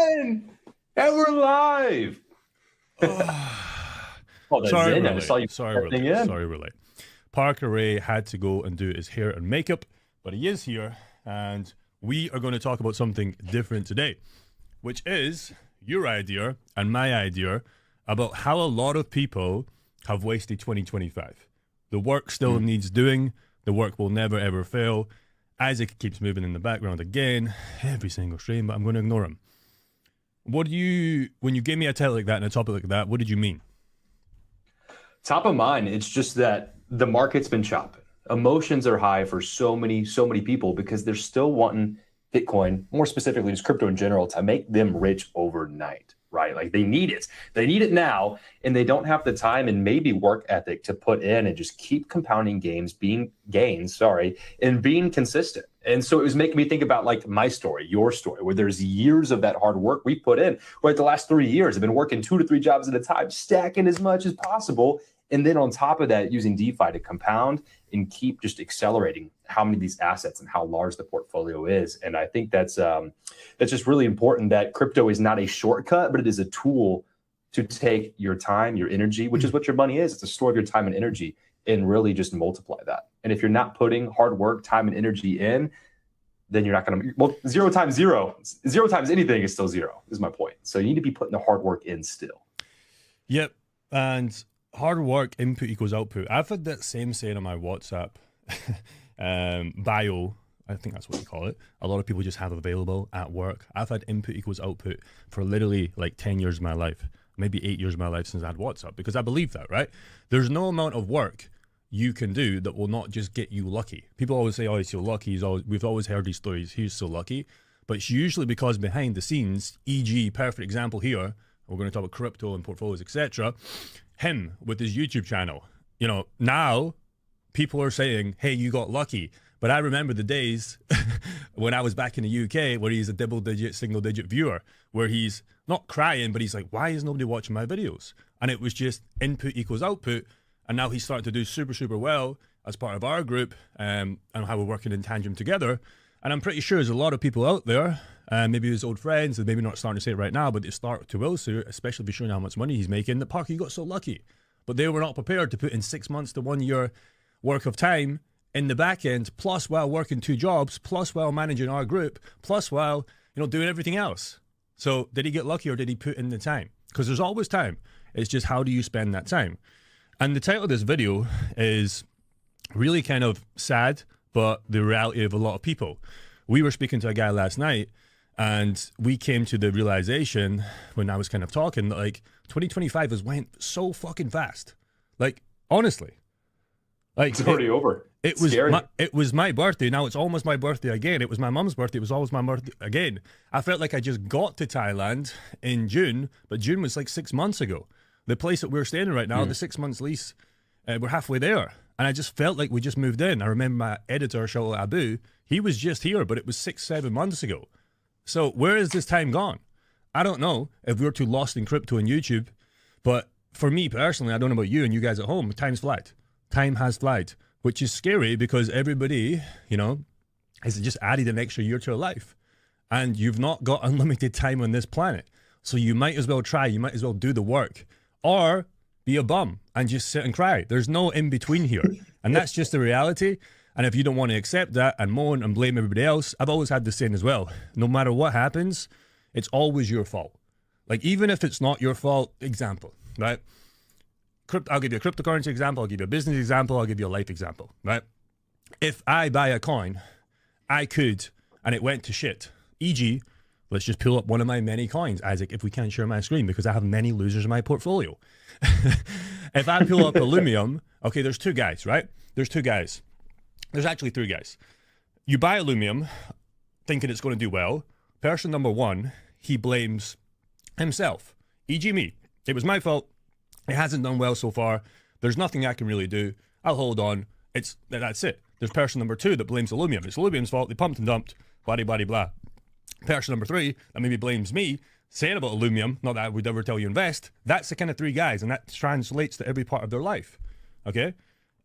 again, and we're live. Oh, that's Sorry, in. we're I just saw late. you Sorry, put we're that thing late. in. Sorry, we're late. Parker Ray had to go and do his hair and makeup, but he is here, and we are going to talk about something different today, which is your idea and my idea about how a lot of people have wasted 2025. The work still needs doing. The work will never, ever fail. Isaac keeps moving in the background again, every single stream, but I'm going to ignore him. What do you, when you gave me a title like that and a topic like that, what did you mean? Top of mind, it's just that the market's been chopping. Emotions are high for so many people because they're still wanting Bitcoin, more specifically just crypto in general, to make them rich overnight, right? Like they need it. They need it now, and they don't have the time and maybe work ethic to put in and just keep compounding gains, and being consistent. And so it was making me think about like my story, your story, where there's years of that hard work we put in. Where the last 3 years, I've been working 2 to 3 jobs at a time, stacking as much as possible. And then on top of that, using DeFi to compound and keep just accelerating how many of these assets and how large the portfolio is. And I think that's just really important, that crypto is not a shortcut, but it is a tool to take your time, your energy, which is what your money is. It's a store of your time and energy, and really just multiply that. And if you're not putting hard work, time, and energy in, then you're not going to, well, 0 times 0 times anything is still 0, is my point. So you need to be putting the hard work in still. Yep. And hard work, input equals output. I've had that same saying on my WhatsApp bio. I think that's what you call it. A lot of people just have available at work. I've had input equals output for literally like 10 years of my life, maybe 8 years of my life since I had WhatsApp, because I believe that, right? There's no amount of work you can do that will not just get you lucky. People always say, oh, he's so lucky. We've always heard these stories. He's so lucky. But it's usually because behind the scenes, e.g., perfect example here, we're going to talk about crypto and portfolios, etc. Him with his YouTube channel, now people are saying, hey, you got lucky. But I remember the days when I was back in the UK where he's a single digit viewer, where he's not crying, but he's like, why is nobody watching my videos? And it was just input equals output. And now he's starting to do super, super well as part of our group, and how we're working in tandem together. And I'm pretty sure there's a lot of people out there, maybe his old friends, and maybe not starting to say it right now, but they start to will soon, especially if you're showing how much money he's making, that Parker, you got so lucky. But they were not prepared to put in 6 months to 1 year work of time in the back end, plus while working 2 jobs, plus while managing our group, plus while, doing everything else. So did he get lucky or did he put in the time? Because there's always time. It's just how do you spend that time? And the title of this video is really kind of sad, but the reality of a lot of people. We were speaking to a guy last night, and we came to the realization when I was kind of talking that like 2025 has went so fucking fast. Like, honestly. Like, it's already over. It was my birthday. Now it's almost my birthday again. It was my mum's birthday. It was always my birthday again. I felt like I just got to Thailand in June, but June was like 6 months ago. The place that we're staying in right now, the 6 months lease, we're halfway there. And I just felt like we just moved in. I remember my editor, Shaul Abu, he was just here, but it was 6-7 months ago. So where is this time gone? I don't know if we're too lost in crypto and YouTube, but for me personally, I don't know about you and you guys at home, time's flight. Time has flight, which is scary because everybody, has just added an extra year to their life. And you've not got unlimited time on this planet. So you might as well try, you might as well do the work. Or be a bum and just sit and cry. There's no in between here. And that's just the reality. And if you don't want to accept that and moan and blame everybody else, I've always had this saying as well. No matter what happens, it's always your fault. Like, even if it's not your fault, example, right? I'll give you a cryptocurrency example. I'll give you a business example. I'll give you a life example, right? If I buy a coin, I could, and it went to shit. E.g., let's just pull up one of my many coins, Isaac, if we can't share my screen, because I have many losers in my portfolio. If I pull up Illumium, okay, there's 2 guys, right? There's 2 guys. There's actually 3 guys. You buy Illumium, thinking it's going to do well. Person number 1, he blames himself, e.g. me. It was my fault. It hasn't done well so far. There's nothing I can really do. I'll hold on. That's it. There's person number 2 that blames Illumium. It's Illumium's fault. They pumped and dumped, blah, blah, blah. Person number 3 that maybe blames me, saying about Illumium, not that I would ever tell you invest. That's the kind of 3 guys, and that translates to every part of their life. Okay?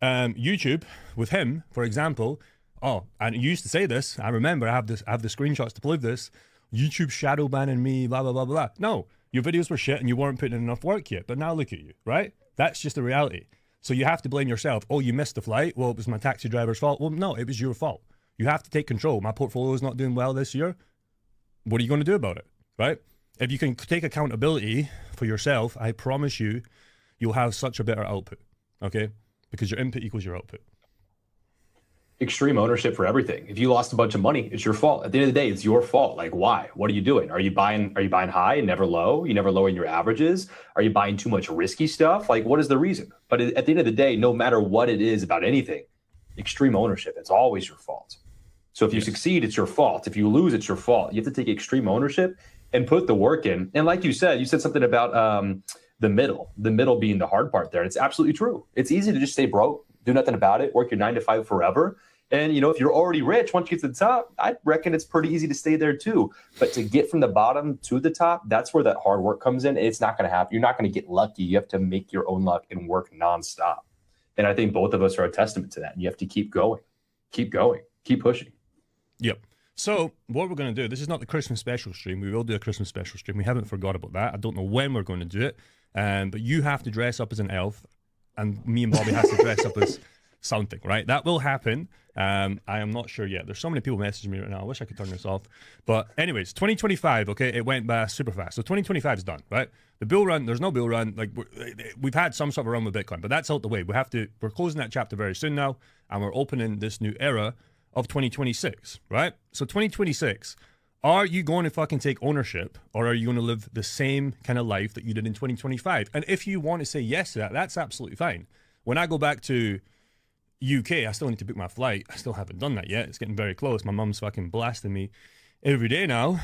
YouTube, with him, for example, and you used to say this, I remember, I have the screenshots to prove this. YouTube shadow banning me, blah, blah, blah, blah. No, your videos were shit and you weren't putting in enough work yet. But now look at you, right? That's just the reality. So you have to blame yourself. Oh, you missed the flight. Well, it was my taxi driver's fault. Well, no, it was your fault. You have to take control. My portfolio is not doing well this year. What are you going to do about it, right? If you can take accountability for yourself, I promise you, you'll have such a better output, okay? Because your input equals your output. Extreme ownership for everything. If you lost a bunch of money, it's your fault. At the end of the day, it's your fault. Like, why? What are you doing? Are you buying high and never low? You never lower your averages? Are you buying too much risky stuff? Like, what is the reason? But at the end of the day, no matter what it is about anything, extreme ownership, it's always your fault. So if you succeed, it's your fault. If you lose, it's your fault. You have to take extreme ownership and put the work in. And like you said something about the middle being the hard part there. And it's absolutely true. It's easy to just stay broke, do nothing about it, work your 9 to 5 forever. And, if you're already rich, once you get to the top, I reckon it's pretty easy to stay there too. But to get from the bottom to the top, that's where that hard work comes in. It's not going to happen. You're not going to get lucky. You have to make your own luck and work nonstop. And I think both of us are a testament to that. You have to keep going, keep pushing. Yep. So what we're going to do, this is not the Christmas special stream. We will do a Christmas special stream. We haven't forgot about that. I don't know when we're going to do it. But you have to dress up as an elf and me and Bobby has to dress up as something, right? That will happen. I am not sure yet. There's so many people messaging me right now. I wish I could turn this off. But anyways, 2025, okay, it went by super fast. So 2025 is done, right? The bull run, there's no bull run. Like we've had some sort of run with Bitcoin, but that's out the way. We're closing that chapter very soon now, and we're opening this new era of 2026, right? So 2026, are you going to fucking take ownership, or are you going to live the same kind of life that you did in 2025? And if you want to say yes to that, that's absolutely fine. When I go back to UK, I still need to book my flight. I still haven't done that yet. It's getting very close. My mum's fucking blasting me every day now.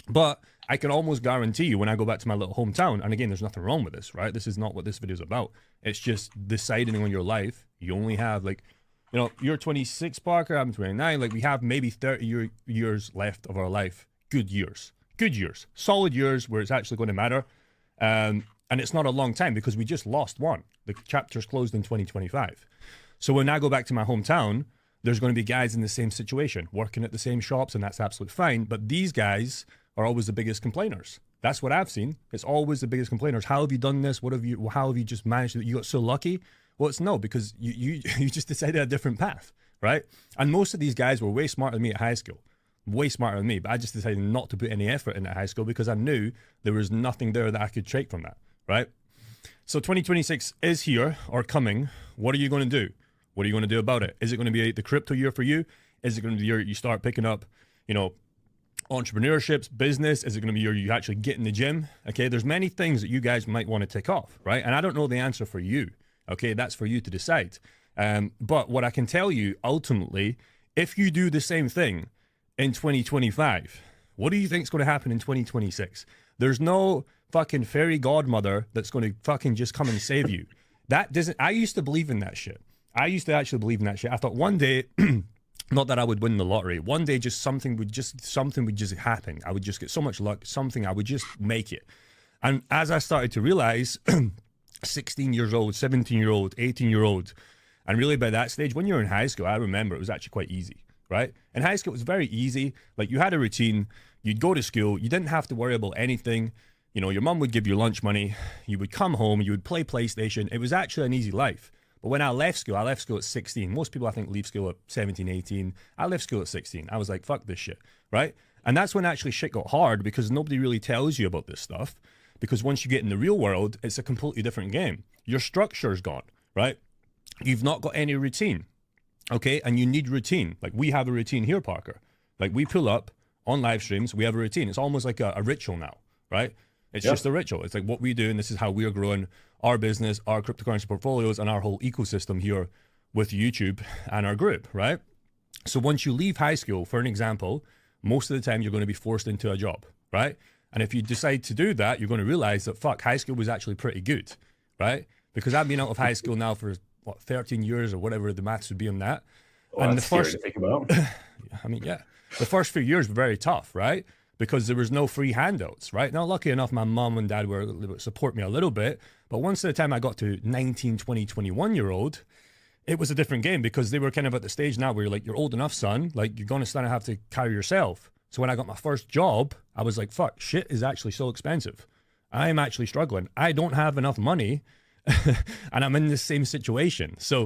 But I can almost guarantee you when I go back to my little hometown, and again, there's nothing wrong with this, right? This is not what this video is about. It's just deciding on your life. You only have you're 26, Parker, I'm 29. Like we have maybe 30 years left of our life. Good years, solid years where it's actually going to matter. And it's not a long time because we just lost one. The chapter's closed in 2025. So when I go back to my hometown, there's going to be guys in the same situation, working at the same shops, and that's absolutely fine. But these guys are always the biggest complainers. That's what I've seen. It's always the biggest complainers. How have you done this? How have you just managed it? You got so lucky? Well, it's no, because you just decided a different path, right? And most of these guys were way smarter than me at high school. Way smarter than me, but I just decided not to put any effort in at high school because I knew there was nothing there that I could take from that, right? So 2026 is here or coming. What are you going to do? What are you going to do about it? Is it going to be the crypto year for you? Is it going to be the year you start picking up, entrepreneurships, business? Is it going to be the year you actually get in the gym? Okay, there's many things that you guys might want to tick off, right? And I don't know the answer for you. Okay, that's for you to decide. But what I can tell you, ultimately, if you do the same thing in 2025, what do you think is going to happen in 2026? There's no fucking fairy godmother that's going to fucking just come and save you. I used to believe in that shit. I used to actually believe in that shit. I thought one day, not that I would win the lottery, one day something would just happen. I would just get so much luck, I would just make it. And as I started to realize, 16 years old, 17-year-old, 18-year-old, and really by that stage, when you're in high school, I remember it was actually quite easy, right? In high school, it was very easy. Like you had a routine, you'd go to school, you didn't have to worry about anything. Your mum would give you lunch money, you would come home, you would play PlayStation. It was actually an easy life. But when I left school at 16. Most people, I think, leave school at 17, 18. I left school at 16. I was like, fuck this shit, right? And that's when actually shit got hard because nobody really tells you about this stuff. Because once you get in the real world, it's a completely different game. Your structure's gone, right? You've not got any routine, okay? And you need routine. Like we have a routine here, Parker. Like we pull up on live streams, we have a routine. It's almost like a ritual now, right? It's just a ritual. It's like what we do, and this is how we're growing our business, our cryptocurrency portfolios, and our whole ecosystem here with YouTube and our group, right? So once you leave high school, for an example, most of the time you're going to be forced into a job, right? And if you decide to do that, you're going to realize that, high school was actually pretty good, right? Because I've been out of high school now for, 13 years or whatever the maths would be on that. Well, and the first, to think about. The first few years were very tough, right? Because there was no free handouts, right? Now, lucky enough, my mom and dad were support me a little bit. But once at the time I got to 19, 20, 21-year-old, it was a different game because they were kind of at the stage now where you're like, you're old enough, son. Like, you're going to start to have to carry yourself. So when I got my first job, I was like, fuck, shit is actually so expensive. I'm actually struggling. I don't have enough money and I'm in the same situation. So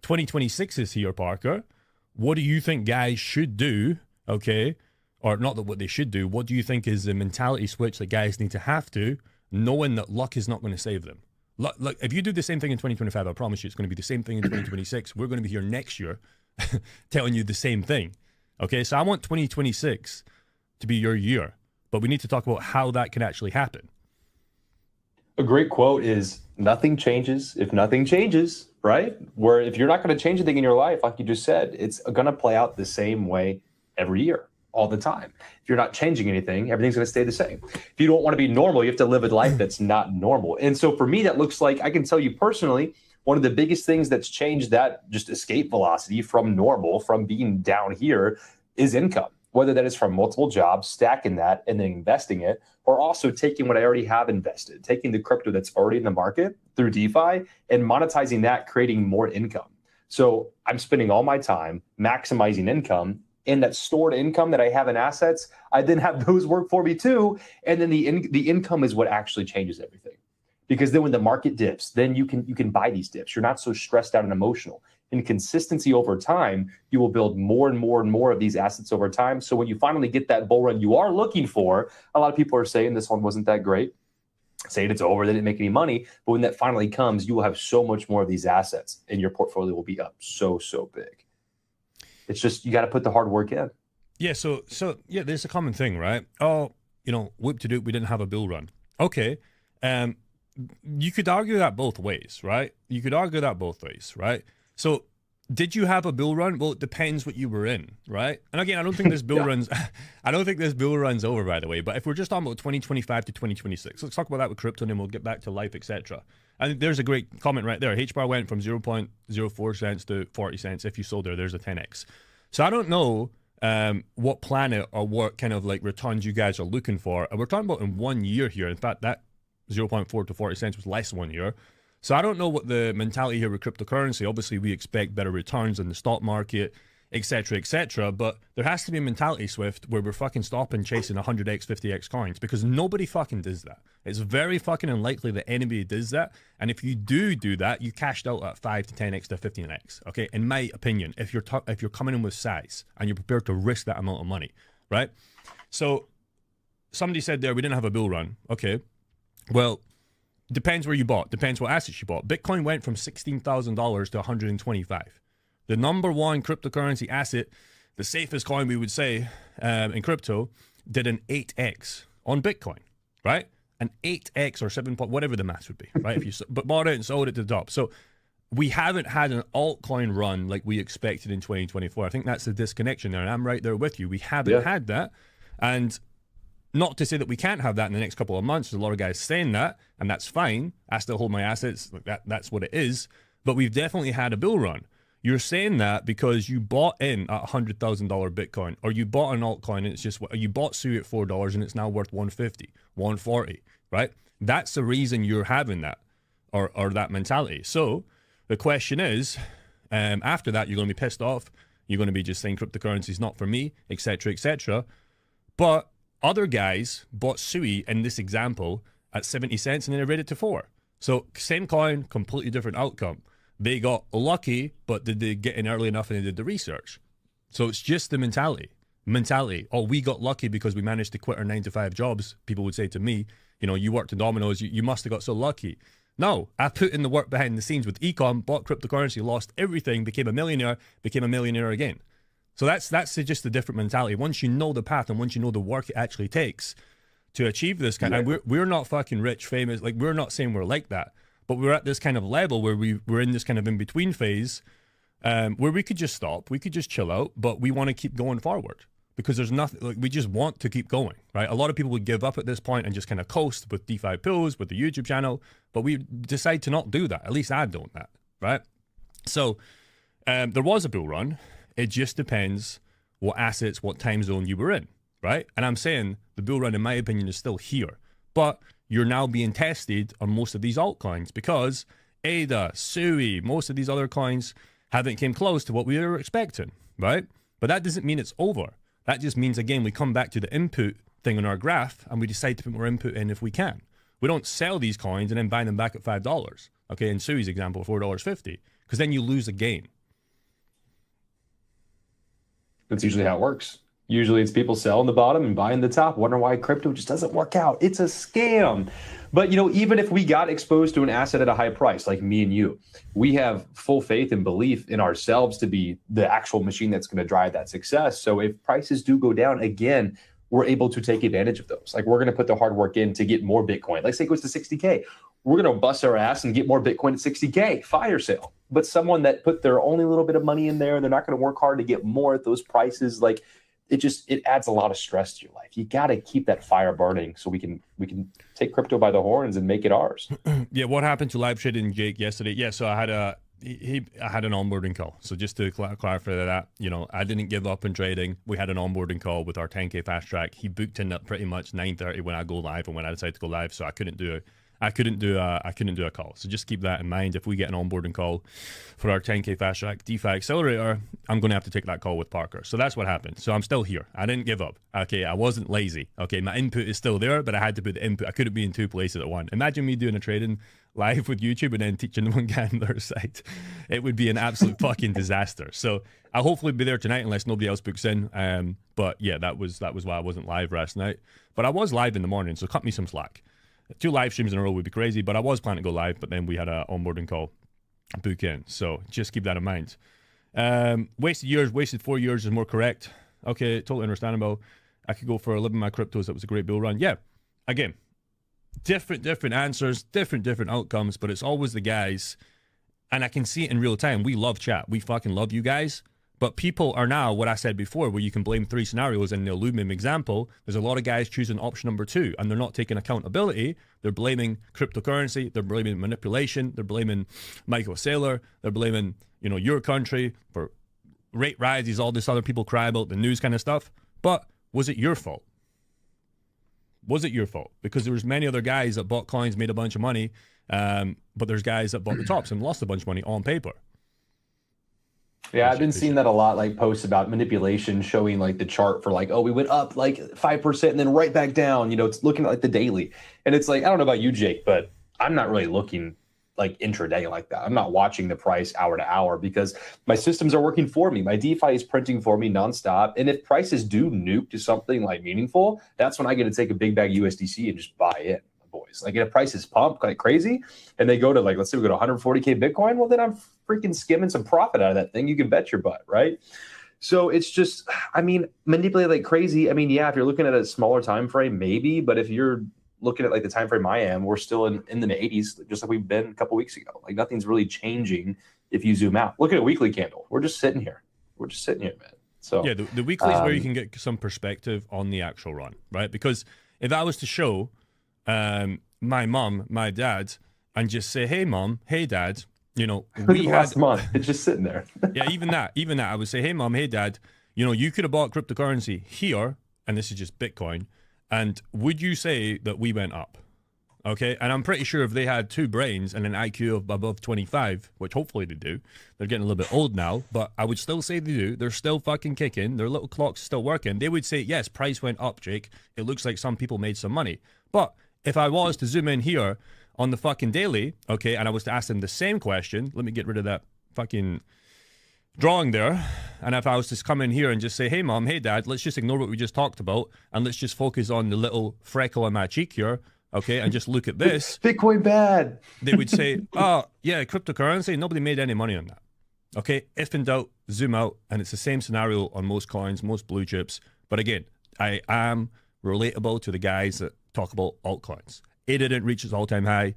2026 is here, Parker. What do you think guys should do? Okay. Or not that what they should do. What do you think is the mentality switch that guys need to have to, knowing that luck is not going to save them? Look, if you do the same thing in 2025, I promise you it's going to be the same thing in 2026. We're going to be here next year telling you the same thing. Okay, so I want 2026 to be your year, but we need to talk about how that can actually happen. A great quote is, nothing changes if nothing changes, right? Where if you're not going to change anything in your life, like you just said, it's going to play out the same way every year, all the time. If you're not changing anything, everything's going to stay the same. If you don't want to be normal, you have to live a life that's not normal. And so for me, that looks like, I can tell you personally, one of the biggest things that's changed that just escape velocity from normal, from being down here, is income. Whether that is from multiple jobs, stacking that and then investing it, or also taking what I already have invested, taking the crypto that's already in the market through DeFi and monetizing that, creating more income. So I'm spending all my time maximizing income, and that stored income that I have in assets, I then have those work for me too. And then the income is what actually changes everything. Because then when the market dips, then you can buy these dips. You're not so stressed out and emotional. In consistency over time, you will build more and more and more of these assets over time. So when you finally get that bull run you are looking for, a lot of people are saying this one wasn't that great, saying it's over, they didn't make any money. But when that finally comes, you will have so much more of these assets and your portfolio will be up so big. It's just, you got to put the hard work in. Yeah. So yeah, there's a common thing, right? Oh, whoop to doop, we didn't have a bull run. Okay. You could argue that both ways, right? So did you have a bull run? Well, it depends what you were in, right? And again, I don't think this bull I don't think this bull run's over, by the way. But if we're just talking about 2025 to 2026, let's talk about that with crypto, and then we'll get back to life, etc. I think there's a great comment right there. HBAR went from 0.04 cents to 40 cents. If you sold there's a 10x. So I don't know what planet or what kind of like returns you guys are looking for. And we're talking about in 1 year here. In fact, that 0.4 to 40 cents was less than 1 year. So I don't know what the mentality here with cryptocurrency. Obviously, we expect better returns in the stock market, etc. But there has to be a mentality shift where we're fucking stopping chasing 100x, 50x coins, because nobody fucking does that. It's very fucking unlikely that anybody does that. And if you do that, you cashed out at 5 to 10x to 15x. Okay, in my opinion, if you're coming in with size and you're prepared to risk that amount of money, right? So somebody said there we didn't have a bull run. Okay, well. Depends where you bought. Depends what assets you bought. Bitcoin went from $16,000 to $125,000. The number one cryptocurrency asset, the safest coin we would say in crypto, did an 8x on Bitcoin, right? An 8x or 7, whatever the math would be, right? If you but bought it and sold it to the top. So we haven't had an altcoin run like we expected in 2024. I think that's the disconnection there, and I'm right there with you. We haven't had that, and not to say that we can't have that in the next couple of months. There's a lot of guys saying that, and that's fine. I still hold my assets. That's what it is. But we've definitely had a bull run. You're saying that because you bought in at $100,000 Bitcoin, or you bought an altcoin and it's just, you bought SUI at $4 and it's now worth $150, $140, right? That's the reason you're having that, or that mentality. So the question is, after that, you're going to be pissed off. You're going to be just saying cryptocurrency is not for me, etc. But other guys bought SUI in this example at 70 cents and then they rated it to 4. So same coin, completely different outcome. They got lucky, but did they get in early enough and they did the research? So it's just the mentality. Oh, we got lucky because we managed to quit our 9-to-5 jobs. People would say to me, you worked at Domino's, you must have got so lucky. No, I put in the work behind the scenes with ecom, bought cryptocurrency, lost everything, became a millionaire again. So that's just a different mentality. Once you know the path and once you know the work it actually takes to achieve this kind of, we're not fucking rich, famous. Like, we're not saying we're like that, but we're at this kind of level where we're in this kind of in-between phase where we could just stop, we could just chill out, but we want to keep going forward because there's nothing, like, we just want to keep going, right? A lot of people would give up at this point and just kind of coast with DeFi Pills, with the YouTube channel, but we decide to not do that. At least I don't that, right? So there was a bull run. It just depends what assets, what time zone you were in, right? And I'm saying the bull run, in my opinion, is still here. But you're now being tested on most of these altcoins because ADA, SUI, most of these other coins haven't came close to what we were expecting, right? But that doesn't mean it's over. That just means, again, we come back to the input thing on our graph and we decide to put more input in if we can. We don't sell these coins and then buy them back at $5. Okay, in Sui's example, $4.50, because then you lose a game. That's usually how it works. Usually it's people selling the bottom and buying the top, wondering why crypto just doesn't work out. It's a scam. But, even if we got exposed to an asset at a high price, like me and you, we have full faith and belief in ourselves to be the actual machine that's going to drive that success. So if prices do go down again, we're able to take advantage of those. Like, we're going to put the hard work in to get more Bitcoin. Let's say it goes to 60K. We're going to bust our ass and get more Bitcoin at 60K, fire sale. But someone that put their only little bit of money in there, and they're not going to work hard to get more at those prices, like, it adds a lot of stress to your life. You got to keep that fire burning so we can take crypto by the horns and make it ours. Yeah, what happened to live trading, Jake, yesterday? Yeah, so I had I had an onboarding call. So just to clarify that, I didn't give up on trading. We had an onboarding call with our 10K fast track. He booked in at pretty much 9:30 when I go live and when I decide to go live. So I couldn't do a call. So just keep that in mind. If we get an onboarding call for our 10K fast track DeFi accelerator, I'm going to have to take that call with Parker. So that's what happened. So I'm still here. I didn't give up. Okay, I wasn't lazy. Okay, my input is still there, but I had to put the input. I couldn't be in two places at once. Imagine me doing a trading live with YouTube and then teaching one guy on their side. It would be an absolute fucking disaster. So I'll hopefully be there tonight unless nobody else books in. But yeah, that was why I wasn't live last night. But I was live in the morning, so cut me some slack. 2 live streams in a row would be crazy, but I was planning to go live, but then we had an onboarding call book in. So just keep that in mind. Wasted 4 years is more correct. Okay, totally understandable. I could go for 11 of my cryptos. That was a great bull run. Yeah, again, different answers, different outcomes, but it's always the guys, and I can see it in real time. We love chat. We fucking love you guys. But people are now, what I said before, where you can blame 3 scenarios in the Illumium example, there's a lot of guys choosing option number 2, and they're not taking accountability. They're blaming cryptocurrency, they're blaming manipulation, they're blaming Michael Saylor, they're blaming, your country for rate rises, all this other people cry about the news kind of stuff. But was it your fault? Was it your fault? Because there was many other guys that bought coins, made a bunch of money, but there's guys that bought the tops and lost a bunch of money on paper. Yeah, I've been seeing that a lot, like posts about manipulation, showing like the chart for like, oh, we went up like 5% and then right back down. It's looking at like the daily. And it's like, I don't know about you, Jake, but I'm not really looking like intraday like that. I'm not watching the price hour to hour because my systems are working for me. My DeFi is printing for me nonstop. And if prices do nuke to something like meaningful, that's when I get to take a big bag USDC and just buy it. Boys, like if prices pump like crazy and they go to like, let's say we go to 140K Bitcoin, well, then I'm freaking skimming some profit out of that thing. You can bet your butt, right? So it's just, manipulate like crazy. Yeah, if you're looking at a smaller time frame, maybe, but if you're looking at like the time frame I am, we're still in the 80s, just like we've been a couple weeks ago. Like nothing's really changing if you zoom out. Look at a weekly candle. We're just sitting here. Man. So yeah, the weekly is where you can get some perspective on the actual run, right? Because if I was to show my mom, my dad, and just say, hey mom, hey dad, we last month, it's just sitting there. Yeah, even that, I would say, hey mom, hey dad, you could have bought cryptocurrency here, and this is just Bitcoin, and would you say that we went up? Okay, and I'm pretty sure if they had 2 brains and an IQ of above 25, which hopefully they do, they're getting a little bit old now, but I would still say they do. They're still fucking kicking. Their little clock's still working. They would say, yes, price went up, Jake. It looks like some people made some money. But if I was to zoom in here on the fucking daily, okay, and I was to ask them the same question, let me get rid of that fucking drawing there, and if I was to come in here and just say, hey mom, hey dad, let's just ignore what we just talked about, and let's just focus on the little freckle on my cheek here, okay, and just look at this. Bitcoin bad. They would say, oh, yeah, cryptocurrency, nobody made any money on that. Okay, if in doubt, zoom out, and it's the same scenario on most coins, most blue chips. But again, I am relatable to the guys that talk about altcoins. It didn't reach its all-time high.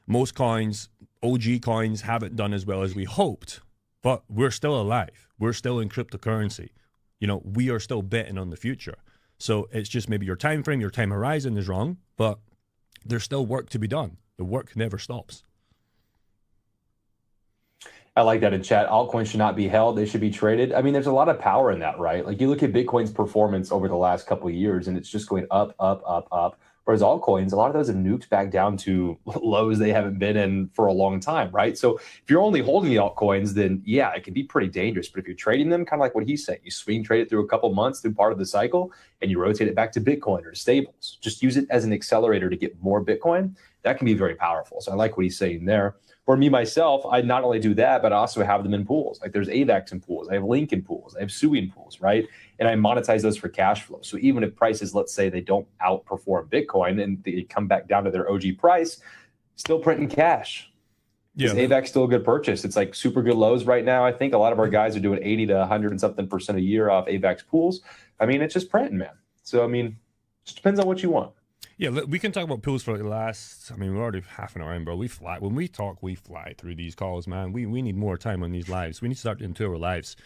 Most coins, OG coins, haven't done as well as we hoped, but we're still alive. We're still in cryptocurrency. We are still betting on the future. So it's just maybe your time frame, your time horizon is wrong, but there's still work to be done. The work never stops. I like that in chat. Altcoins should not be held. They should be traded. There's a lot of power in that, right? Like you look at Bitcoin's performance over the last couple of years and it's just going up, up, up, up. Whereas altcoins, a lot of those have nuked back down to lows they haven't been in for a long time, right? So if you're only holding the altcoins, then yeah, it can be pretty dangerous. But if you're trading them, kind of like what he's saying, you swing trade it through a couple months through part of the cycle, and you rotate it back to Bitcoin or to stables. Just use it as an accelerator to get more Bitcoin. That can be very powerful. So I like what he's saying there. For me, myself, I not only do that, but I also have them in pools. Like there's AVAX in pools, I have Link in pools, I have SUI in pools, right? And I monetize those for cash flow. So even if prices, let's say they don't outperform Bitcoin and they come back down to their OG price, still printing cash. Yeah, AVAX still a good purchase. It's like super good lows right now. I think a lot of our guys are doing 80 to 100 and something % a year off AVAX pools. I mean, it's just printing, man. So, I mean, it just depends on what you want. Yeah, we can talk about pools for the last, I mean, we're already half an hour in, bro. We fly. When we talk, we fly through these calls, man. We need more time on these lives. We need to start doing 2 hour lives.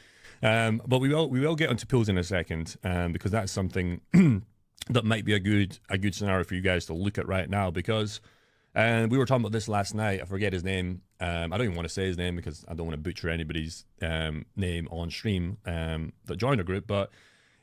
But we will get onto pools in a second, because that's something that might be a good scenario for you guys to look at right now, because we were talking about this last night. I forget his name. I don't even want to say his name because I don't want to butcher anybody's name on stream that joined the group, but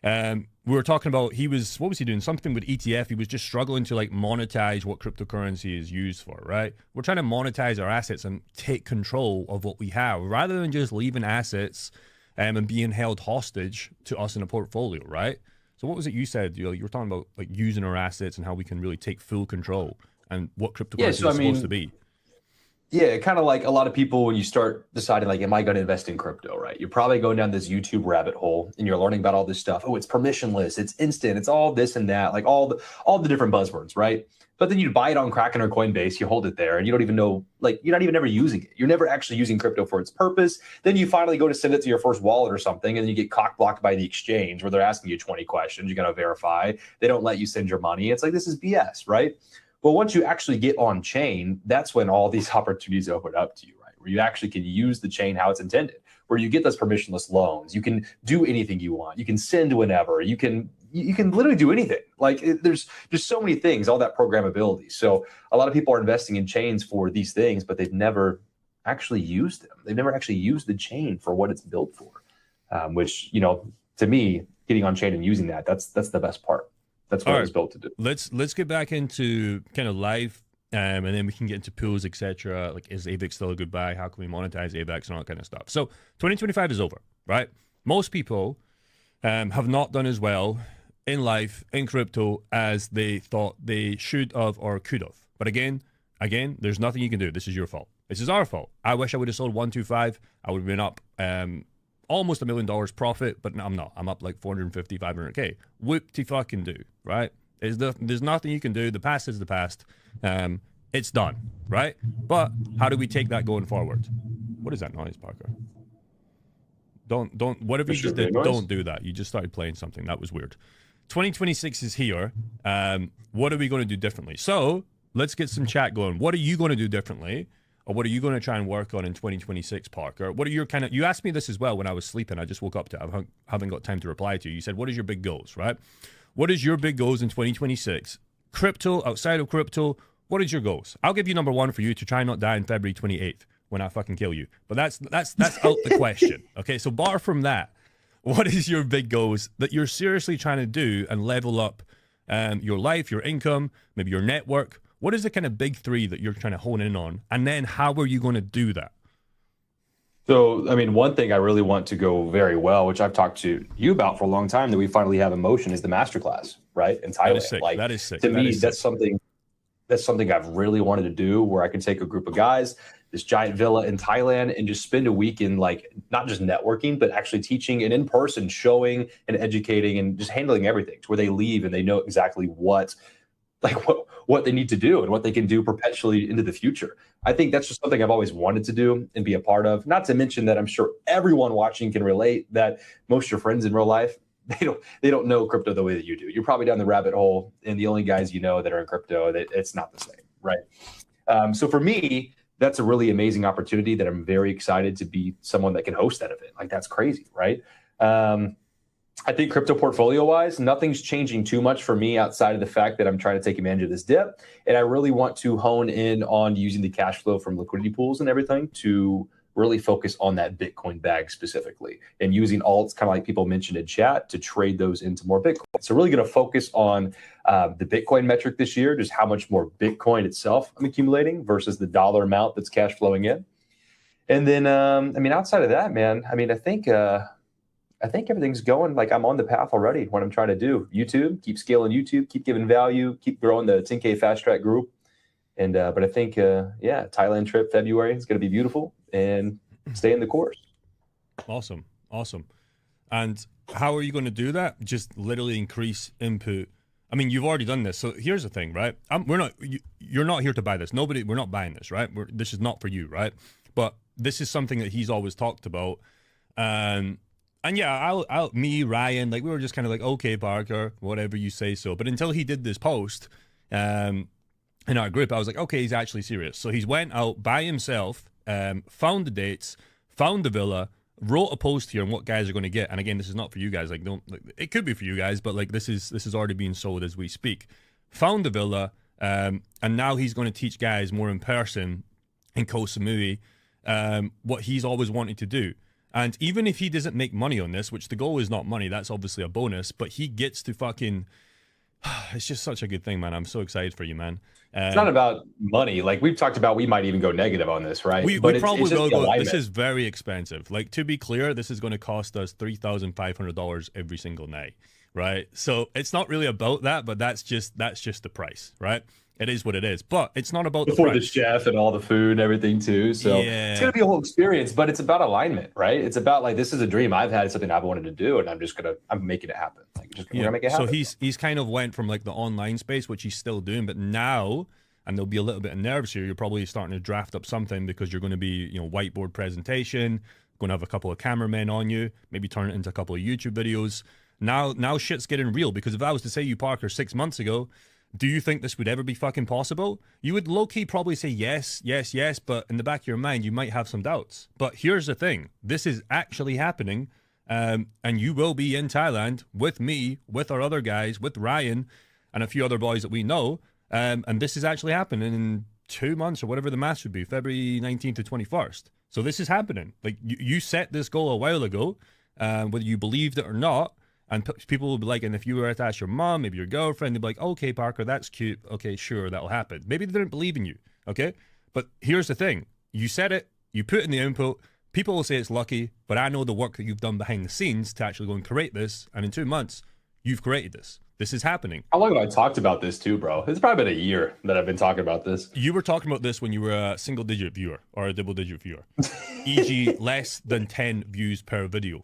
we were talking about, what was he doing? Something with ETF. He was just struggling to like monetize what cryptocurrency is used for, right? We're trying to monetize our assets and take control of what we have rather than just leaving assets and being held hostage to us in a portfolio, right? So what was it you said? You were talking about like using our assets and how we can really take full control and what cryptocurrency is supposed to be. Yeah, kind of like a lot of people when you start deciding like, am I going to invest in crypto, right? You're probably going down this YouTube rabbit hole and you're learning about all this stuff. Oh, it's permissionless, it's instant, it's all this and that, like all the different buzzwords, right? But then you buy it on Kraken or Coinbase, you hold it there, and you don't even know, like you're not even ever using it. You're never actually using crypto for its purpose. Then you finally go to send it to your first wallet or something, and then you get cock blocked by the exchange where they're asking you 20 questions. You got to verify. They don't let you send your money. It's like, this is BS, right? Well, once you actually get on chain, that's when all these opportunities open up to you, right? Where you actually can use the chain how it's intended, where you get those permissionless loans. You can do anything you want. You can send whenever. You can literally do anything. Like there's just so many things, all that programmability. So a lot of people are investing in chains for these things, but they've never actually used them. They've never actually used the chain for what it's built for, which, to me, getting on chain and using that's the best part. That's what it was built to do. Let's get back into kind of live, and then we can get into pools, etc. Like, is AVAX still a good buy? How can we monetize AVAX and all that kind of stuff? So 2025 is over, right? Most people have not done as well in life, in crypto, as they thought they should have or could have. But again, there's nothing you can do. This is your fault. This is our fault. I wish I would have sold 125. I would have been up almost $1 million profit, but I'm not. I'm up like 450, 500K. Whoop-de-fucking do, right? There's nothing you can do. The past is the past. It's done, right? But how do we take that going forward? What is that noise, Parker? Don't, whatever you just did, don't do that. You just started playing something. That was weird. 2026 is here. What are we going to do differently? So let's get some chat going. What are you going to do differently? Or what are you going to try and work on in 2026, Parker? What are your you asked me this as well when I was sleeping. I just woke up to it. I haven't got time to reply to you. You said, what is your big goals, right? What is your big goals in 2026? Crypto, outside of crypto, what is your goals? I'll give you number one for you to try and not die on February 28th when I fucking kill you. But that's out the question. Okay, so bar from that, what is your big goals that you're seriously trying to do and level up your life, your income, maybe your network? What is the kind of big three that you're trying to hone in on? And then how are you going to do that? So, I mean, one thing I really want to go very well, which I've talked to you about for a long time, that we finally have in motion, is the masterclass, right? In Thailand. That is sick. Like, that is sick. To me, that's something I've really wanted to do, where I can take a group of guys, this giant villa in Thailand, and just spend a week in, like, not just networking, but actually teaching and in person, showing and educating and just handling everything to where they leave and they know exactly what they need to do and what they can do perpetually into the future. I think that's just something I've always wanted to do and be a part of. Not to mention that I'm sure everyone watching can relate that most of your friends in real life, they don't know crypto the way that you do. You're probably down the rabbit hole, and the only guys you know that are in crypto, it's not the same, right? So for me, that's a really amazing opportunity that I'm very excited to be someone that can host that event. Like, that's crazy, right? I think crypto portfolio wise, nothing's changing too much for me outside of the fact that I'm trying to take advantage of this dip. And I really want to hone in on using the cash flow from liquidity pools and everything to really focus on that Bitcoin bag specifically, and using alts, kind of like people mentioned in chat, to trade those into more Bitcoin. So really going to focus on the Bitcoin metric this year, just how much more Bitcoin itself I'm accumulating versus the dollar amount that's cash flowing in. And then, I mean, outside of that, man, I mean, I think everything's going like I'm on the path already. What I'm trying to do, YouTube, keep scaling YouTube, keep giving value, keep growing the 10K Fast Track group. And but I think, yeah, Thailand trip February is going to be beautiful and stay in the course. Awesome. And how are you going to do that? Just literally increase input. I mean, you've already done this. So here's the thing, right? You're not here to buy this. We're not buying this, right? This is not for you, right? But this is something that he's always talked about. And yeah, me, Ryan, like we were just kind of like, okay, Parker, whatever you say so. But until he did this post in our group, I was like, okay, he's actually serious. So he's went out by himself, found the dates, found the villa, wrote a post here on what guys are going to get. And again, this is not for you guys. Like, it could be for you guys, but like this is already being sold as we speak. Found the villa, and now he's going to teach guys more in person in Koh Samui what he's always wanted to do. And even if he doesn't make money on this, which the goal is not money, that's obviously a bonus, but he gets to fucking, it's just such a good thing, man. I'm so excited for you, man. It's not about money. Like we've talked about, we might even go negative on this, right? We probably will go, this is very expensive. Like, to be clear, this is going to cost us $3,500 every single night, right? So it's not really about that, but that's just the price, right? It is what it is, but it's not about before the chef and all the food and everything too. So yeah. It's going to be a whole experience, but it's about alignment, right? It's about like, this is a dream I've had, it's something I've wanted to do, and I'm making it happen. Like, just gonna make it happen. So he's kind of went from like the online space, which he's still doing, but now, and there'll be a little bit of nerves here, you're probably starting to draft up something because you're going to be, whiteboard presentation, going to have a couple of cameramen on you, maybe turn it into a couple of YouTube videos. Now shit's getting real, because if I was to say you, Parker, 6 months ago, do you think this would ever be fucking possible? You would low-key probably say yes, but in the back of your mind, you might have some doubts. But here's the thing. This is actually happening, and you will be in Thailand with me, with our other guys, with Ryan, and a few other boys that we know, and this is actually happening in 2 months, or whatever the math would be, February 19th to 21st. So this is happening. Like, you set this goal a while ago, whether you believed it or not. And people will be like, and if you were to ask your mom, maybe your girlfriend, they'd be like, okay, Parker, that's cute. Okay, sure, that'll happen. Maybe they didn't believe in you, okay? But here's the thing. You said it, you put in the input, people will say it's lucky, but I know the work that you've done behind the scenes to actually go and create this, and in 2 months, you've created this. This is happening. How long have I talked about this too, bro? It's probably been a year that I've been talking about this. You were talking about this when you were a single-digit viewer, or a double-digit viewer, e.g. less than 10 views per video.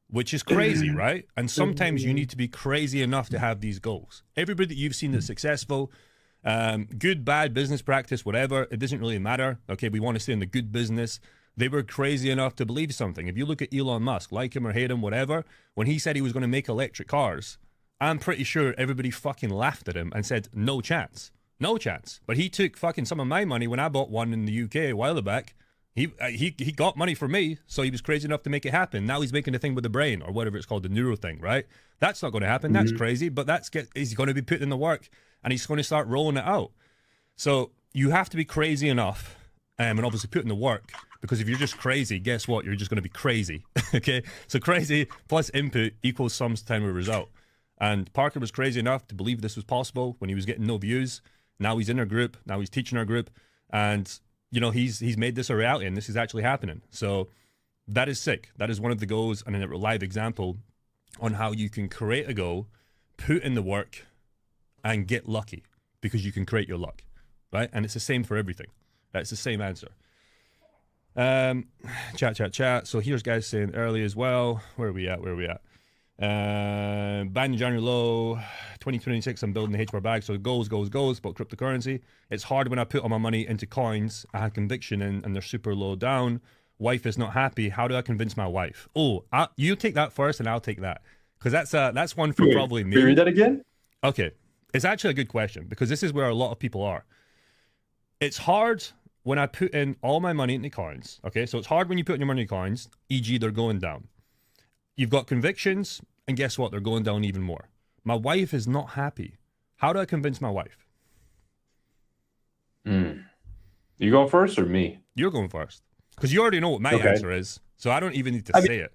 Which is crazy, right? And sometimes you need to be crazy enough to have these goals. Everybody that you've seen that's successful, good, bad, business practice, whatever, it doesn't really matter. Okay, we want to stay in the good business. They were crazy enough to believe something. If you look at Elon Musk, like him or hate him, whatever, when he said he was going to make electric cars, I'm pretty sure everybody fucking laughed at him and said, no chance. No chance. But he took fucking some of my money when I bought one in the UK a while back. He got money from me, so he was crazy enough to make it happen. Now he's making a thing with the brain, or whatever it's called, the neuro thing, right? That's not going to happen. That's crazy, but he's going to be putting in the work, and he's going to start rolling it out. So you have to be crazy enough, and obviously put in the work, because if you're just crazy, guess what? You're just going to be crazy, okay? So crazy plus input equals some time of result. And Parker was crazy enough to believe this was possible when he was getting no views. Now he's in our group. Now he's teaching our group, and he's made this a reality, and this is actually happening. So that is sick. That is one of the goals, and a live example on how you can create a goal, put in the work, and get lucky, because you can create your luck, right? And it's the same for everything. It's the same answer. Chat. So here's guys saying early as well. Where are we at? Buying January low, 2026, I'm building the HBAR bag, so goals, but cryptocurrency, it's hard when I put all my money into coins. I had conviction and they're super low down. Wife is not happy. How do I convince my wife? Oh, you take that first and I'll take that, because that's one for probably me. Can you read that again? Okay, it's actually a good question, because this is where a lot of people are. It's hard when I put in all my money into coins, okay? So it's hard when you put in your money in coins, e.g. they're going down. You've got convictions, and guess what? They're going down even more. My wife is not happy. How do I convince my wife? You going first or me? You're going first. Because you already know what my answer is, so I don't even need to say it.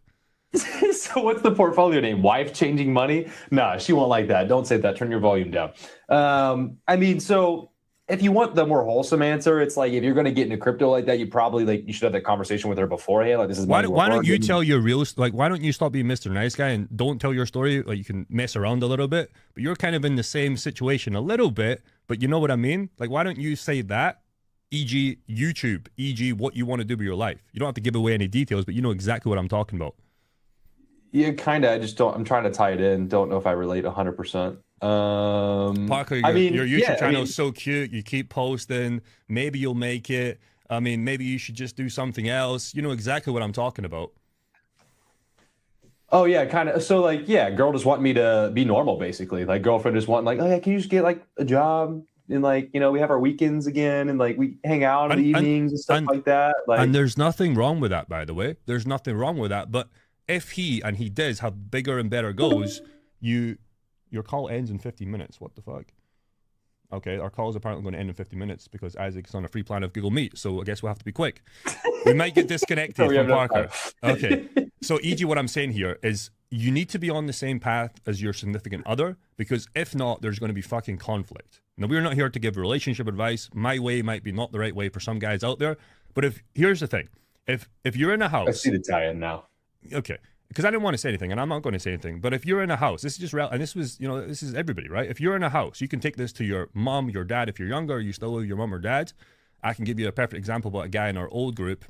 So what's the portfolio name? Wife changing money? Nah, she won't like that. Don't say that. Turn your volume down. I mean, so if you want the more wholesome answer, it's like if you're going to get into crypto like that, you probably you should have that conversation with her beforehand. Like this is why don't you tell your real why don't you stop being Mr. Nice Guy and don't tell your story? Like you can mess around a little bit, but you're kind of in the same situation a little bit. But you know what I mean? Like why don't you say that? E.g. YouTube, e.g. what you want to do with your life. You don't have to give away any details, but you know exactly what I'm talking about. Yeah, kind of. I just don't. I'm trying to tie it in. Don't know if I relate 100%. Parker, your YouTube channel is so cute. You keep posting. Maybe you'll make it. I mean, maybe you should just do something else. You know exactly what I'm talking about. Oh yeah, kind of. So like, yeah, girl just want me to be normal, basically. Like girlfriend just want like, oh yeah, can you just get like a job? And like, you know, we have our weekends again, and like we hang out in the evenings and stuff like that. Like, and there's nothing wrong with that, by the way. There's nothing wrong with that. But if he does have bigger and better goals, your call ends in 50 minutes. What the fuck? Okay, our call is apparently going to end in 50 minutes because Isaac's on a free plan of Google Meet. So I guess we'll have to be quick. We might get disconnected from Parker. Okay. So, E.G., what I'm saying here is you need to be on the same path as your significant other, because if not, there's going to be fucking conflict. Now, we're not here to give relationship advice. My way might be not the right way for some guys out there. But here's the thing. If you're in a house... I see the tie-in now. Okay. Because I didn't want to say anything, and I'm not going to say anything. But if you're in a house, this is just real, and this was, you know, this is everybody, right? If you're in a house, you can take this to your mom, your dad. If you're younger, or you still live with your mom or dad. I can give you a perfect example about a guy in our old group.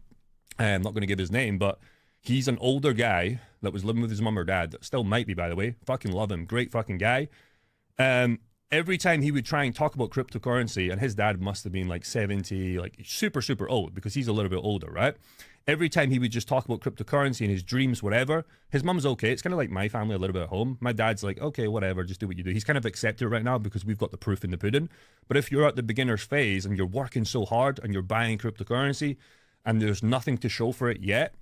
I'm not going to give his name, but he's an older guy that was living with his mom or dad. That still might be, by the way. Fucking love him. Great fucking guy. Every time he would try and talk about cryptocurrency, and his dad must have been like 70, like super, super old, because he's a little bit older, right? Every time he would just talk about cryptocurrency and his dreams, whatever, his mum's okay. It's kind of like my family a little bit at home. My dad's like, okay, whatever, just do what you do. He's kind of accepted it right now because we've got the proof in the pudding. But if you're at the beginner's phase and you're working so hard and you're buying cryptocurrency and there's nothing to show for it yet,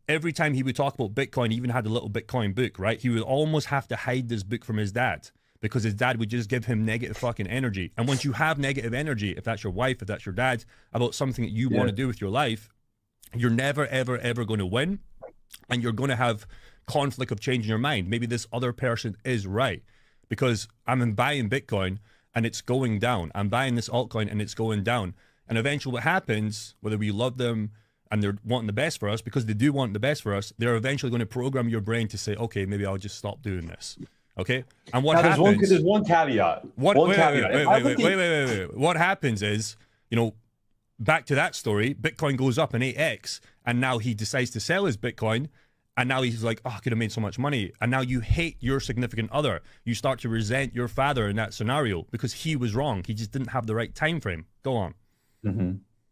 every time he would talk about Bitcoin, he even had a little Bitcoin book, right? He would almost have to hide this book from his dad, because his dad would just give him negative fucking energy. And once you have negative energy, if that's your wife, if that's your dad, about something that you want to do with your life, you're never, ever, ever going to win. And you're going to have conflict of changing your mind. Maybe this other person is right, because I'm buying Bitcoin and it's going down. I'm buying this altcoin and it's going down. And eventually what happens, whether we love them and they're wanting the best for us, because they do want the best for us, they're eventually going to program your brain to say, okay, maybe I'll just stop doing this. Okay, and what happens? There's one caveat. Wait. What happens is, you know, back to that story, Bitcoin goes up in 8x, and now he decides to sell his Bitcoin, and now he's like, oh, I could have made so much money. And now you hate your significant other. You start to resent your father in that scenario because he was wrong. He just didn't have the right time frame. Go on.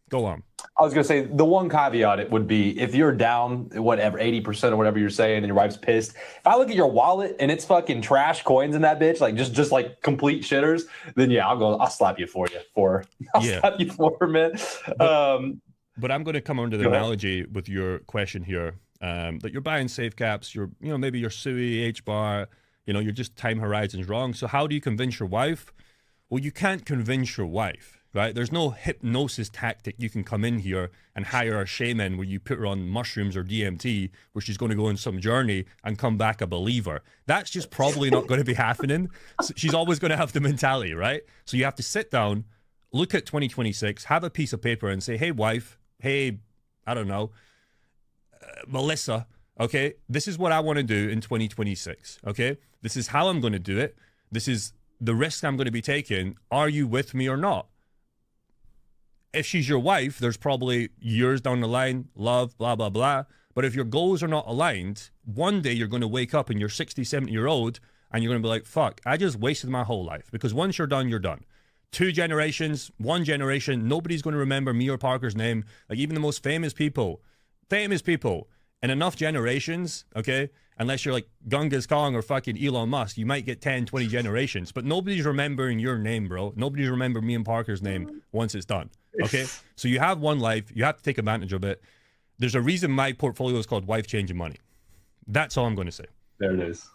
Go on. I was going to say, the one caveat it would be, if you're down, whatever, 80% or whatever you're saying, and your wife's pissed, if I look at your wallet and it's fucking trash coins in that bitch, like just like complete shitters, then yeah, I'll slap you for a minute. But I'm going to come under the analogy with your question here, that you're buying safe caps, maybe your SUI, H-bar, you're just time horizons wrong. So how do you convince your wife? Well, you can't convince your wife. Right? There's no hypnosis tactic you can come in here and hire a shaman where you put her on mushrooms or DMT, where she's going to go on some journey and come back a believer. That's just probably not going to be happening. So she's always going to have the mentality, right? So you have to sit down, look at 2026, have a piece of paper and say, hey, wife, hey, I don't know, Melissa, okay, this is what I want to do in 2026, okay? This is how I'm going to do it. This is the risk I'm going to be taking. Are you with me or not? If she's your wife, there's probably years down the line, love, blah, blah, blah. But if your goals are not aligned, one day you're going to wake up and you're 60, 70-year-old and you're going to be like, fuck, I just wasted my whole life. Because once you're done, you're done. 2 generations, 1 generation, nobody's going to remember me or Parker's name. Like even the most famous people, in enough generations, okay, unless you're like Genghis Khan or fucking Elon Musk, you might get 10, 20 generations. But nobody's remembering your name, bro. Nobody's remembering me and Parker's name once it's done. Okay, so you have one life. You have to take advantage of it. There's a reason my portfolio is called Wife Changing Money. That's all I'm going to say. There it is.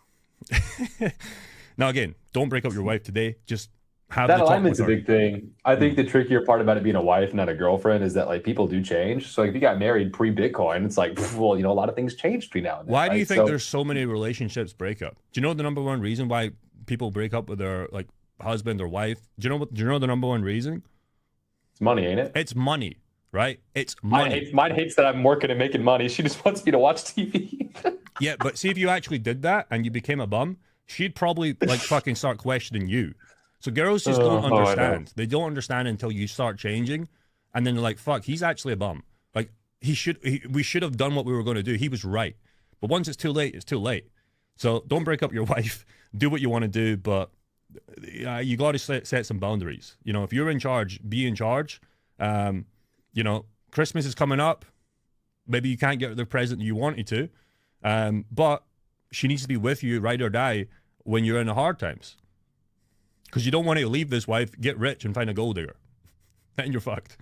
Now, again, don't break up your wife today. Just have That the talk alignment's with a her. big thing. I think the trickier part about it being a wife, not a girlfriend, is that like people do change. So like, if you got married pre-Bitcoin, it's like, well, you know, a lot of things change between now and then, Why do you right? think So there's so many relationships break up? Do you know the number one reason why people break up with their like husband or wife? Do you know the number one reason? it's money, ain't it? It's money, right? It's Mine money. hates, mine hates that I'm working and making money. She just wants me to watch TV. Yeah, but see if you actually did that and you became a bum, she'd probably like fucking start questioning you. So girls just don't I know. understand. They don't understand until you start changing, and then they're like, "Fuck, he's actually a bum. Like we should have done what we were going to do. He was right." But once it's too late, it's too late. So don't break up your wife. Do what you want to do, but you got to set some boundaries. You know, if you're in charge, be in charge. You know, Christmas is coming up. Maybe you can't get her the present you wanted to, but she needs to be with you, ride or die, when you're in the hard times. Because you don't want to leave this wife, get rich, and find a gold digger. Then you're fucked.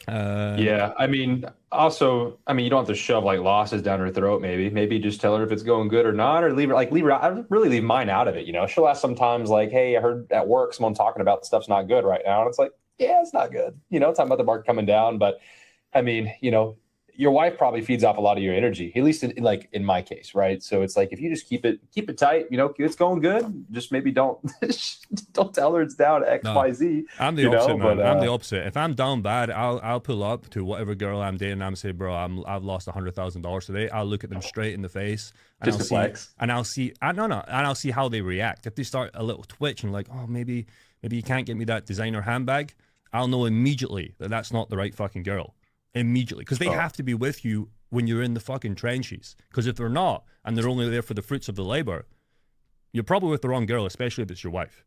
Yeah, I mean, also, I mean, you don't have to shove like losses down her throat. Maybe just tell her if it's going good or not, or leave her out. I'd really leave mine out of it. You know, she'll ask sometimes like, "Hey, I heard at work someone talking about the stuff's not good right now," and it's like, "Yeah, it's not good." You know, talking about the market coming down, but I mean, you know, your wife probably feeds off a lot of your energy, at least in my case, right? So it's like if you just keep it tight, you know, it's going good. Just maybe don't don't tell her it's down X, Y, Z. I'm the opposite, man. But, I'm the opposite. If I'm down bad, I'll pull up to whatever girl I'm dating. I'm say, bro, I've lost $100,000 today. I'll look at them straight in the face and just I'll see how they react. If they start a little twitch and like, oh, maybe you can't get me that designer handbag, I'll know immediately that that's not the right fucking girl. Immediately, because they have to be with you when you're in the fucking trenches. Because if they're not, and they're only there for the fruits of the labor, you're probably with the wrong girl, especially if it's your wife.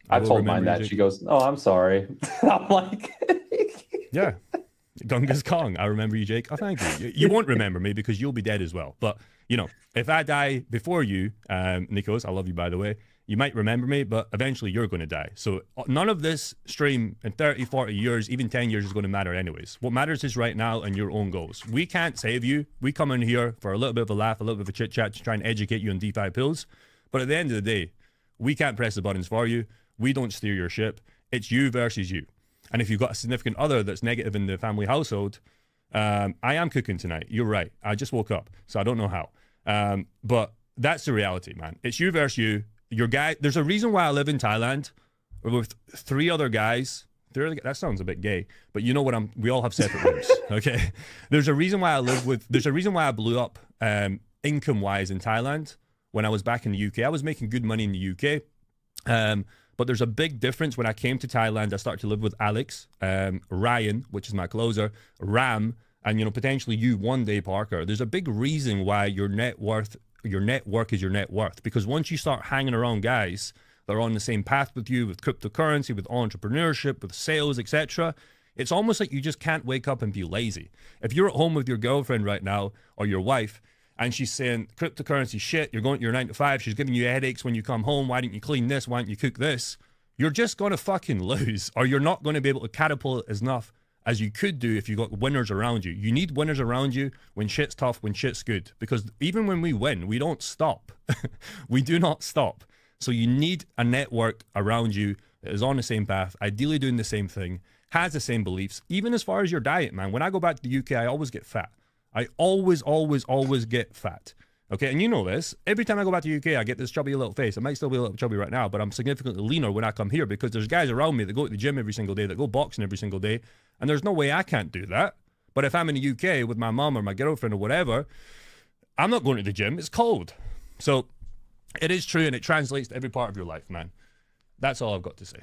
I told mine that. She goes, "Oh, I'm sorry." I'm like, yeah, Gunga's Kong. I remember you, Jake. Oh, thank you. You won't remember me because you'll be dead as well. But you know, if I die before you, Nikos, I love you by the way. You might remember me, but eventually you're going to die. So none of this stream in 30, 40 years, even 10 years is going to matter anyways. What matters is right now and your own goals. We can't save you. We come in here for a little bit of a laugh, a little bit of a chit chat to try and educate you on DeFi pills. But at the end of the day, we can't press the buttons for you. We don't steer your ship. It's you versus you. And if you've got a significant other that's negative in the family household, I am cooking tonight. You're right. I just woke up, so I don't know how. But that's the reality, man. It's you versus you. Your guy, there's a reason why I live in Thailand with 3 other guys. That sounds a bit gay, but you know what? We all have separate rooms, okay? There's a reason why there's a reason why I blew up income-wise in Thailand when I was back in the UK. I was making good money in the UK, but there's a big difference when I came to Thailand. I started to live with Alex, Ryan, which is my closer, Ram, and you know potentially you one day, Parker. There's a big reason why your network is your net worth, because once you start hanging around guys that are on the same path with you, with cryptocurrency, with entrepreneurship, with sales, etc., it's almost like you just can't wake up and be lazy. If you're at home with your girlfriend right now or your wife and she's saying cryptocurrency shit, you're going to your 9 to 5, she's giving you headaches when you come home, why didn't you clean this, why didn't you cook this, you're just going to fucking lose, or you're not going to be able to catapult enough as you could do if you got winners around you. You need winners around you when shit's tough, when shit's good. Because even when we win, we don't stop. We do not stop. So you need a network around you that is on the same path, ideally doing the same thing, has the same beliefs, even as far as your diet, man. When I go back to the UK, I always get fat. I always get fat. Okay, and you know this. Every time I go back to the UK, I get this chubby little face. I might still be a little chubby right now, but I'm significantly leaner when I come here because there's guys around me that go to the gym every single day, that go boxing every single day, and there's no way I can't do that. But if I'm in the UK with my mom or my girlfriend or whatever, I'm not going to the gym. It's cold. So it is true, and it translates to every part of your life, man. That's all I've got to say.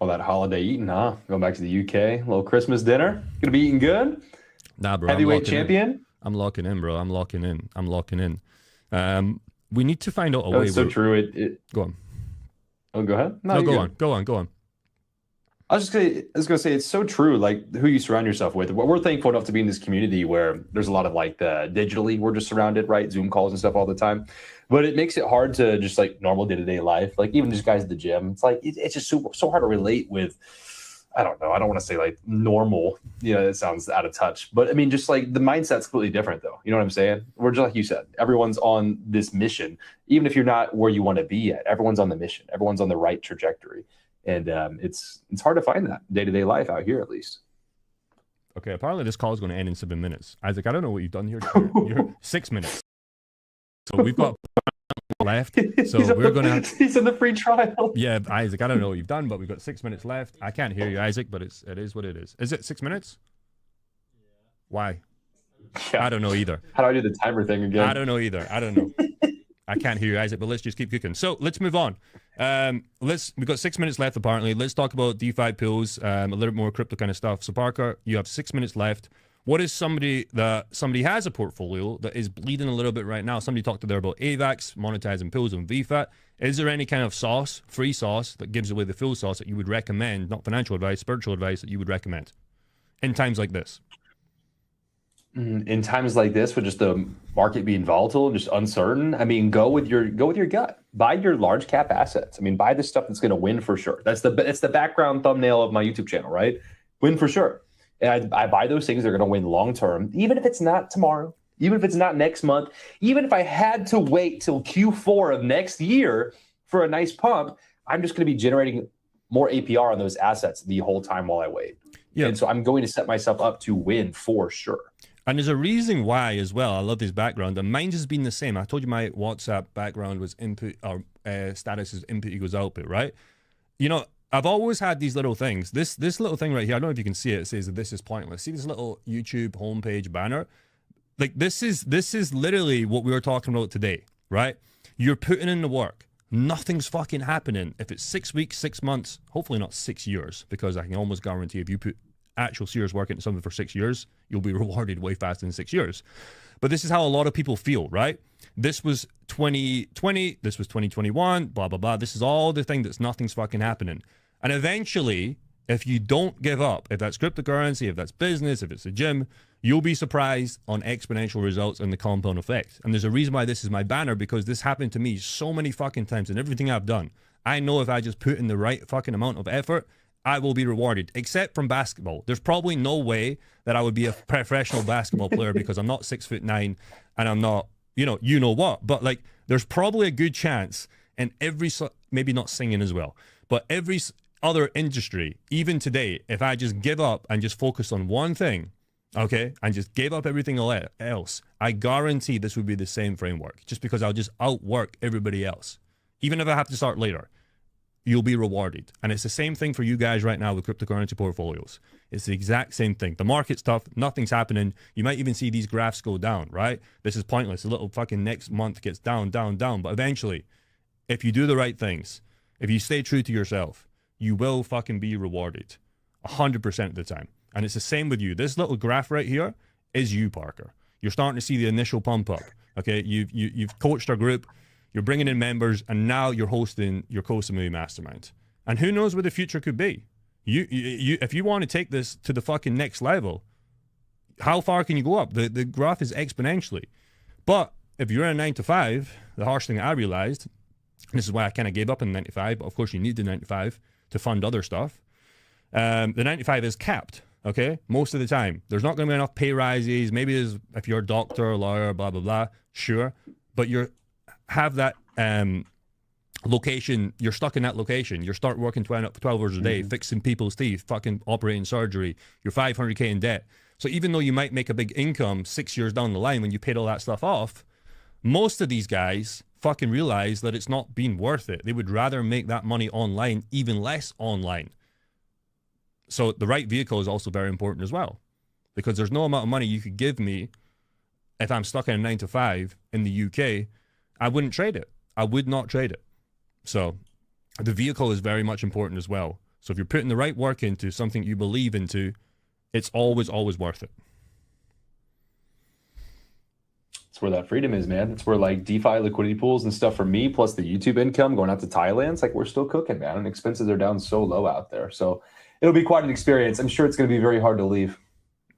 Well, that holiday eating, huh? Going back to the UK, little Christmas dinner. Gonna be eating good? Nah, bro. Heavyweight champion? I'm locking in, bro. I'm locking in. We need to find out a way. It's so true. Go on. Oh, go ahead. No, go on. I was gonna say it's so true. Like who you surround yourself with. We're thankful enough to be in this community where there's a lot of like digitally we're just surrounded, right? Zoom calls and stuff all the time. But it makes it hard to just like normal day-to-day life. Like even just guys at the gym. It's like it's just so hard to relate with I don't know. I don't want to say like normal. It sounds out of touch. But I mean, just like the mindset's completely different, though. You know what I'm saying? We're just like you said. Everyone's on this mission, even if you're not where you want to be yet. Everyone's on the mission. Everyone's on the right trajectory, and it's hard to find that day-to-day life out here, at least. Okay, apparently this call is going to end in 7 minutes. Isaac, I don't know what you've done here. You're 6 minutes. So we've got left. So we're going to... He's in the free trial. Yeah, Isaac, I don't know what you've done, but we've got 6 minutes left. I can't hear you, Isaac, but it is what it is. Is it 6 minutes? Why? Yeah. I don't know either. How do I do the timer thing again? I don't know either. I don't know. I can't hear you, Isaac, but let's just keep cooking. So let's move on. We've got 6 minutes left, apparently. Let's talk about DeFi pools, a little bit more crypto kind of stuff. So Parker, you have 6 minutes left. What is somebody has a portfolio that is bleeding a little bit right now? Somebody talked there about AVAX, monetizing pools on VFAT. Is there any kind of sauce, free sauce, that gives away the full sauce that you would recommend, not financial advice, spiritual advice, that you would recommend in times like this? In times like this, with just the market being volatile and just uncertain, I mean, go with your gut. Buy your large cap assets. I mean, buy the stuff that's going to win for sure. It's the background thumbnail of my YouTube channel, right? Win for sure. And I buy those things that are going to win long term, even if it's not tomorrow, even if it's not next month, even if I had to wait till Q4 of next year for a nice pump, I'm just going to be generating more APR on those assets the whole time while I wait. Yeah. And so I'm going to set myself up to win for sure. And there's a reason why as well. I love this background, and mine has been the same. I told you my WhatsApp background was input, or status is input equals output, right? I've always had these little things. This little thing right here, I don't know if you can see it. It says that this is pointless. See this little YouTube homepage banner? Like this is literally what we were talking about today, right? You're putting in the work. Nothing's fucking happening. If it's 6 weeks, 6 months, hopefully not 6 years, because I can almost guarantee if you put actual serious work into something for 6 years, you'll be rewarded way faster than 6 years. But this is how a lot of people feel, right? This was 2020, this was 2021, blah, blah, blah. This is all the thing that's nothing's fucking happening. And eventually, if you don't give up, if that's cryptocurrency, if that's business, if it's a gym, you'll be surprised on exponential results and the compound effect. And there's a reason why this is my banner, because this happened to me so many fucking times in everything I've done. I know if I just put in the right fucking amount of effort, I will be rewarded, except from basketball. There's probably no way that I would be a professional basketball player because I'm not 6'9" and I'm not, you know what. But like, there's probably a good chance in every, maybe not singing as well, but every other industry, even today, if I just give up and just focus on one thing, okay, and just gave up everything else, I guarantee this would be the same framework, just because I'll just outwork everybody else. Even if I have to start later, you'll be rewarded. And it's the same thing for you guys right now with cryptocurrency portfolios. It's the exact same thing. The market's tough. Nothing's happening. You might even see these graphs go down, right? This is pointless. A little fucking next month gets down, down, down. But eventually, if you do the right things, if you stay true to yourself, you will fucking be rewarded 100% of the time. And it's the same with you. This little graph right here is you, Parker. You're starting to see the initial pump up. Okay, you've coached our group. You're bringing in members, and now you're hosting your Koh Samui Mastermind. And who knows where the future could be? You if you want to take this to the fucking next level, how far can you go up? The graph is exponentially. But if you're in a 9 to 5, the harsh thing I realized, and this is why I kind of gave up on the 9 to 5, but of course you need the 9 to 5 to fund other stuff. The 9 to 5 is capped, okay? Most of the time. There's not going to be enough pay rises. Maybe if you're a doctor, a lawyer, blah, blah, blah, sure. But have that location, you're stuck in that location. You start working 12 hours a day, fixing people's teeth, fucking operating surgery. You're 500K in debt. So even though you might make a big income 6 years down the line when you paid all that stuff off, most of these guys fucking realize that it's not been worth it. They would rather make that money online, even less online. So the right vehicle is also very important as well, because there's no amount of money you could give me if I'm stuck in a 9 to 5 in the UK. I wouldn't trade it. I would not trade it. So the vehicle is very much important as well. So if you're putting the right work into something you believe into, it's always, always worth it. That's where that freedom is, man. It's where like DeFi liquidity pools and stuff for me, plus the YouTube income going out to Thailand, it's like we're still cooking, man. And expenses are down so low out there. So it'll be quite an experience. I'm sure it's going to be very hard to leave.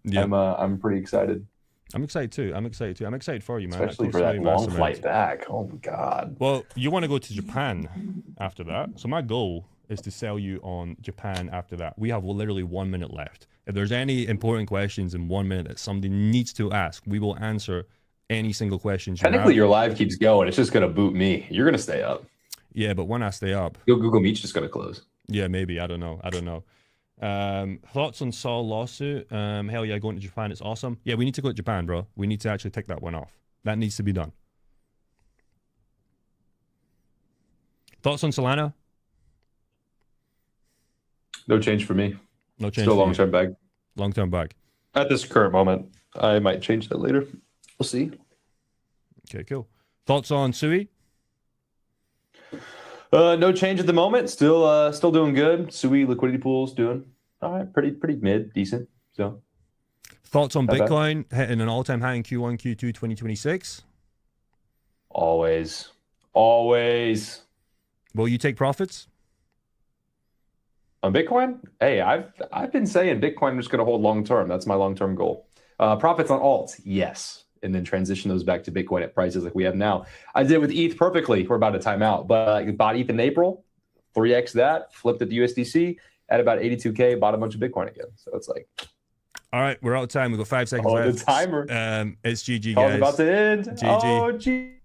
Yeah. I'm pretty excited. I'm excited too. I'm excited for you, man. Especially for that long flight back. Oh my God. Well, you want to go to Japan after that. So my goal is to sell you on Japan after that. We have literally 1 minute left. If there's any important questions in 1 minute that somebody needs to ask, we will answer any single question. Technically, your live keeps going. It's just going to boot me. You're going to stay up. Yeah, but when I stay up, Google Meet's just going to close. Yeah, maybe. I don't know. Thoughts on Saul lawsuit? Hell yeah, going to Japan. It's awesome. Yeah, we need to go to Japan, bro. We need to actually take that one off. That needs to be done. Thoughts on Solana? No change for me. No change. Still long-term bag. Long-term bag. At this current moment, I might change that later. We'll see. Okay, cool. Thoughts on Sui? No change at the moment. Still doing good. Sui liquidity pools doing all right. Pretty mid, decent. So. Thoughts on Bitcoin hitting an all-time high in Q1, Q2, 2026? Always. Will you take profits? On Bitcoin? Hey, I've been saying Bitcoin is going to hold long term. That's my long-term goal. Profits on alts, yes. And then transition those back to Bitcoin at prices like we have now. I did it with ETH perfectly. We're about to time out. But I bought ETH in April, 3x that, flipped it to USDC, at about 82K, bought a bunch of Bitcoin again. So it's like... All right, we're out of time. We've got 5 seconds left. The timer. It's GG, Call's guys. about to end. GG. Oh, G.